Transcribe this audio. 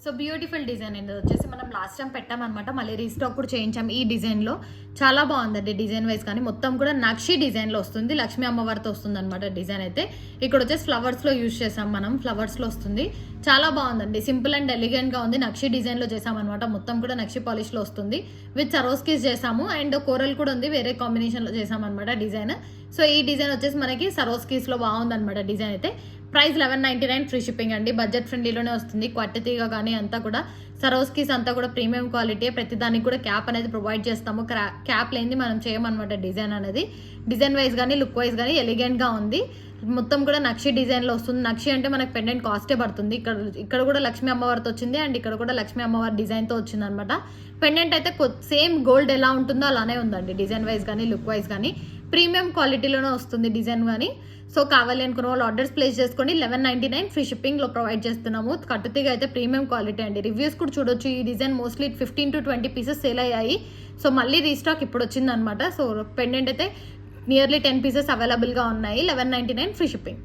So beautiful design అండి. వచ్చేసి మనం లాస్ట్ టైం పెట్టామన్నమాట, మళ్ళీ రీస్టాక్ కూడా చేయించాం ఈ డిజైన్లో. చాలా బాగుందండి డిజైన్ వైజ్, కానీ మొత్తం కూడా నక్షి డిజైన్లో వస్తుంది, లక్ష్మీ అమ్మవారితో వస్తుంది అనమాట డిజైన్ అయితే. ఇక్కడ వచ్చేసి ఫ్లవర్స్లో యూజ్ చేసాం మనం, ఫ్లవర్స్లో వస్తుంది. చాలా బాగుందండి, సింపుల్ అండ్ ఎలిగెంట్గా ఉంది. నక్షి డిజైన్లో చేసామన్నమాట, మొత్తం కూడా నక్షి పాలిష్లో వస్తుంది. విత్ సరోస్కీస్ చేసాము అండ్ కోరల్ కూడా ఉంది, వేరే కాంబినేషన్లో చేసామన్నమాట డిజైన్. సో ఈ డిజైన్ వచ్చేసి మనకి సరోస్కీస్లో బాగుందన్నమాట డిజైన్ అయితే. ప్రైస్ 1199 ఫ్రీ షిప్పింగ్ అండి. బడ్జెట్ ఫ్రెండ్లీలోనే వస్తుంది. క్వాలిటీగా కానీ అంతా కూడా సరోస్కీస్ అంతా కూడా ప్రీమియం క్వాలిటీ. ప్రతి దానికి కూడా క్యాప్ అనేది ప్రొవైడ్ చేస్తాము. క్యాప్ లేనిది మనం చేయమన్నమాట డిజైన్ అనేది. డిజైన్ వైజ్ కానీ లుక్ వైజ్ కానీ ఎలిగెంట్గా ఉంది. మొత్తం కూడా నక్షి డిజైన్లో వస్తుంది. నక్షి అంటే మనకు పెండెంట్ కాస్టే పడుతుంది. ఇక్కడ కూడా లక్ష్మీ అమ్మవారితో వచ్చింది అండ్ ఇక్కడ కూడా లక్ష్మీ అమ్మవారి డిజైన్తో వచ్చింది అనమాట. పెండెంట్ అయితే సేమ్ గోల్డ్ ఎలా ఉంటుందో అలానే ఉందండి, డిజైన్ వైజ్ కానీ లుక్ వైజ్ కానీ. ప్రీమియం క్వాలిటీలోనే వస్తుంది డిజైన్ కానీ. సో కావాలి అనుకున్న వాళ్ళు ఆర్డర్స్ ప్లేస్ చేసుకోండి. 1199 ఫ్రీ షిప్పింగ్లో ప్రొవైడ్ చేస్తున్నాము. కట్టుతీగా అయితే ప్రీమియం క్వాలిటీ అండి. రివ్యూస్ కూడా చూడొచ్చు. ఈ design mostly 15 to 20 pieces sale అయ్యాయి. సో మళ్ళీ రీస్టాక్ ఇప్పుడు వచ్చిందనమాట. సో పెండెంట్ అయితే నియర్లీ 10 పీసెస్ అవైలబుల్గా ఉన్నాయి. 1199 ఫ్రీ షిప్పింగ్.